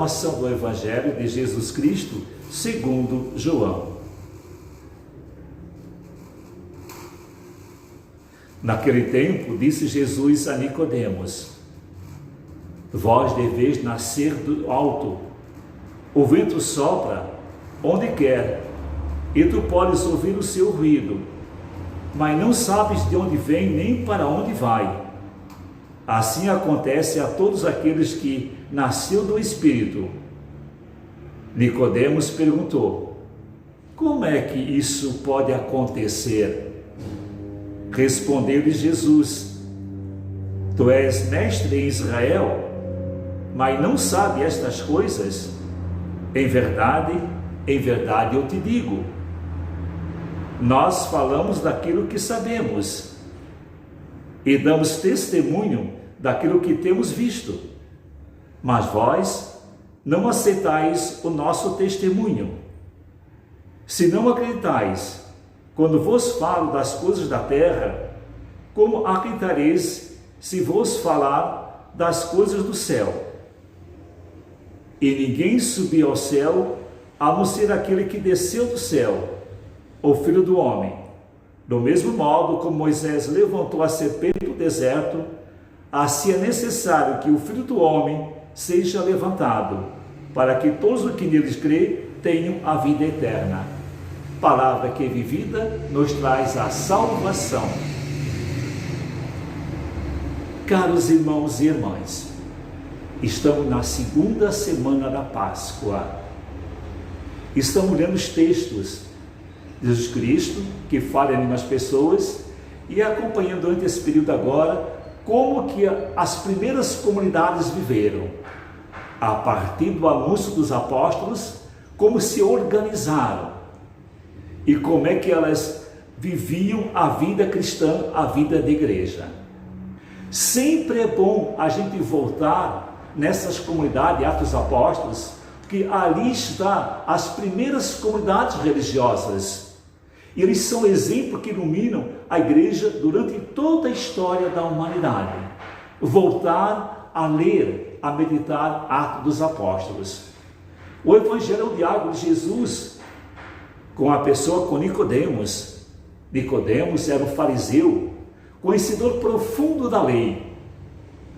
proclamação do Evangelho de Jesus Cristo segundo João. Naquele tempo, disse Jesus a Nicodemos: vós deveis nascer do alto. O vento sopra onde quer, e tu podes ouvir o seu ruído, mas não sabes de onde vem nem para onde vai. Assim acontece a todos aqueles que nasceram do Espírito. Nicodemos perguntou: como é que isso pode acontecer? Respondeu-lhe Jesus: tu és mestre em Israel, mas não sabe estas coisas? Em verdade eu te digo, nós falamos daquilo que sabemos e damos testemunho daquilo que temos visto, mas vós não aceitais o nosso testemunho. Se não acreditais quando vos falo das coisas da terra, como acreditareis se vos falar das coisas do céu? E ninguém subiu ao céu, a não ser aquele que desceu do céu, o Filho do Homem. Do mesmo modo como Moisés levantou a serpente do deserto, assim é necessário que o Filho do Homem seja levantado, para que todos os que neles crêem tenham a vida eterna. Palavra que vivida nos traz a salvação. Caros irmãos e irmãs, estamos na segunda semana da Páscoa. Estamos lendo os textos de Jesus Cristo que falam nas pessoas e acompanhando durante esse período agora como que as primeiras comunidades viveram. A partir do anúncio dos apóstolos, como se organizaram e como é que elas viviam a vida cristã, a vida de igreja. Sempre é bom a gente voltar nessas comunidades, Atos dos Apóstolos, porque ali está as primeiras comunidades religiosas. E eles são exemplo que iluminam a igreja durante toda a história da humanidade. Voltar a ler, a meditar Atos dos Apóstolos. O Evangelho é o diálogo de Jesus com a pessoa, com Nicodemos. Nicodemos era um fariseu, conhecedor profundo da lei,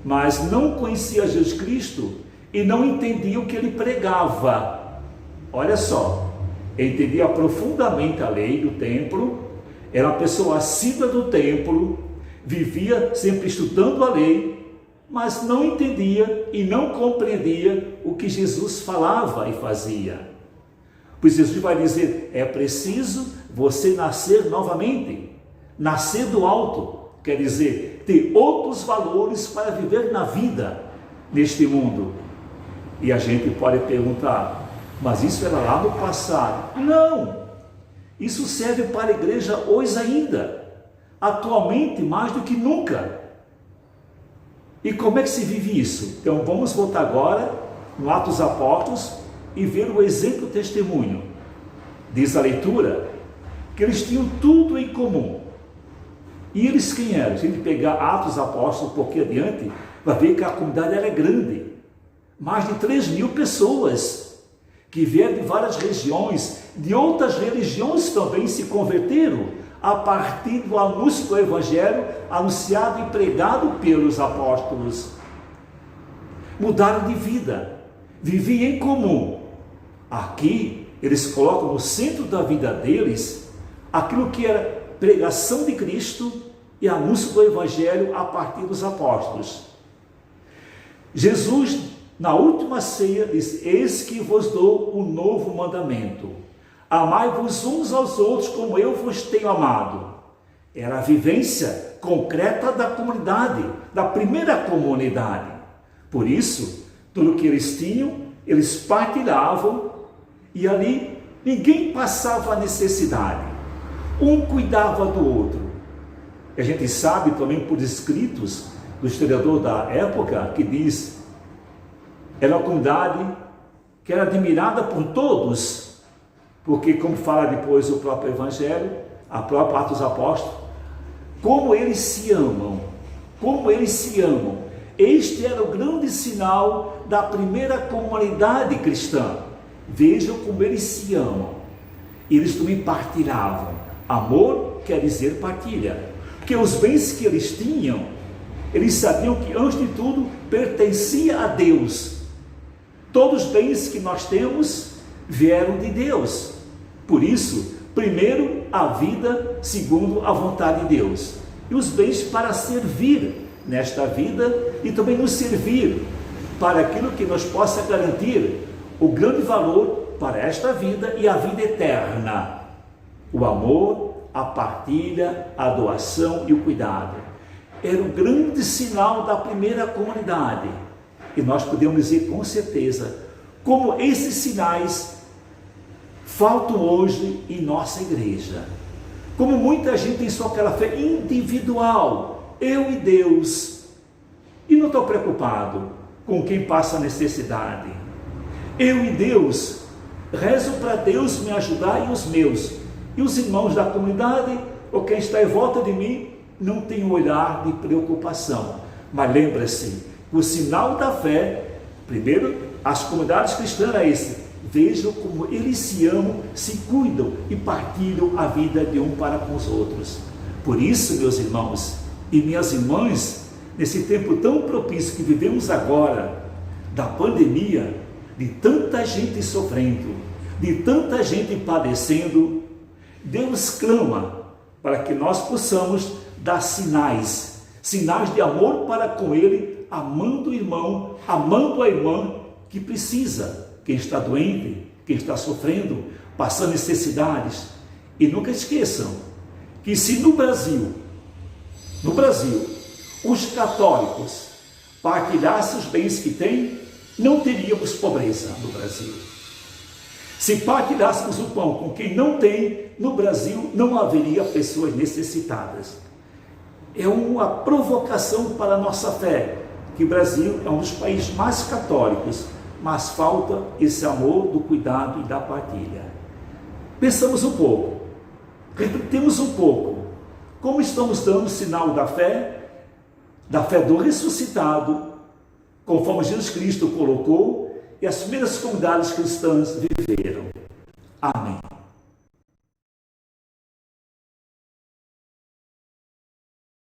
mas não conhecia Jesus Cristo e não entendia o que ele pregava. Olha só, entendia profundamente a lei do templo, era uma pessoa assídua do templo, vivia sempre estudando a lei, mas não entendia e não compreendia o que Jesus falava e fazia. Pois Jesus vai dizer: é preciso você nascer novamente, nascer do alto, quer dizer, ter outros valores para viver na vida, neste mundo. E a gente pode perguntar: mas isso era lá no passado? Não! Isso serve para a igreja hoje ainda, atualmente mais do que nunca. E como é que se vive isso? Então vamos voltar agora no Atos dos Apóstolos e ver o exemplo do testemunho. Diz a leitura que eles tinham tudo em comum. E eles quem eram? Se a gente pegar Atos dos Apóstolos um pouquinho adiante, vai ver que a comunidade era grande. Mais de 3.000 pessoas que vieram de várias regiões, de outras religiões também se converteram a partir do anúncio do Evangelho anunciado e pregado pelos apóstolos. Mudaram de vida, viviam em comum. Aqui eles colocam no centro da vida deles aquilo que era pregação de Cristo e anúncio do Evangelho a partir dos apóstolos. Jesus, na última ceia, diz: eis que vos dou um novo mandamento, amai-vos uns aos outros como eu vos tenho amado. Era a vivência concreta da comunidade, da primeira comunidade. Por isso, tudo que eles tinham, eles partilhavam, e ali ninguém passava necessidade, um cuidava do outro. A gente sabe também por escritos do historiador da época que diz: era uma comunidade que era admirada por todos, porque, como fala depois o próprio Evangelho, a própria Atos dos Apóstolos, como eles se amam, Este era o grande sinal da primeira comunidade cristã. Vejam como eles se amam. Eles também partilhavam. Amor quer dizer partilha. Porque os bens que eles tinham, eles sabiam que, antes de tudo, pertencia a Deus. Todos os bens que nós temos vieram de Deus. Por isso, primeiro a vida, segundo a vontade de Deus. E os bens para servir nesta vida e também nos servir para aquilo que nos possa garantir o grande valor para esta vida e a vida eterna. O amor, a partilha, a doação e o cuidado. Era o grande sinal da primeira comunidade. E nós podemos dizer com certeza como esses sinais faltam hoje em nossa igreja. Como muita gente tem só aquela fé individual, eu e Deus, e não estou preocupado com quem passa necessidade. Eu e Deus, rezo para Deus me ajudar e os meus. E os irmãos da comunidade, ou quem está em volta de mim, não tem um olhar de preocupação. Mas lembra-se, o sinal da fé, primeiro, as comunidades cristãs é esse. Vejam como eles se amam, se cuidam e partilham a vida de um para com os outros. Por isso, meus irmãos e minhas irmãs, nesse tempo tão propício que vivemos agora, da pandemia, de tanta gente sofrendo, de tanta gente padecendo, Deus clama para que nós possamos dar sinais de amor para com Ele, amando o irmão, amando a irmã que precisa, quem está doente, quem está sofrendo, passando necessidades. E nunca esqueçam que se no Brasil, os católicos partilhassem os bens que têm, não teríamos pobreza no Brasil. Se partilhássemos o pão com quem não tem, no Brasil não haveria pessoas necessitadas. É uma provocação para a nossa fé, que o Brasil é um dos países mais católicos, mas falta esse amor do cuidado e da partilha. Pensamos um pouco, refletemos um pouco, como estamos dando sinal da fé do ressuscitado, conforme Jesus Cristo colocou, e as primeiras comunidades cristãs viveram. Amém.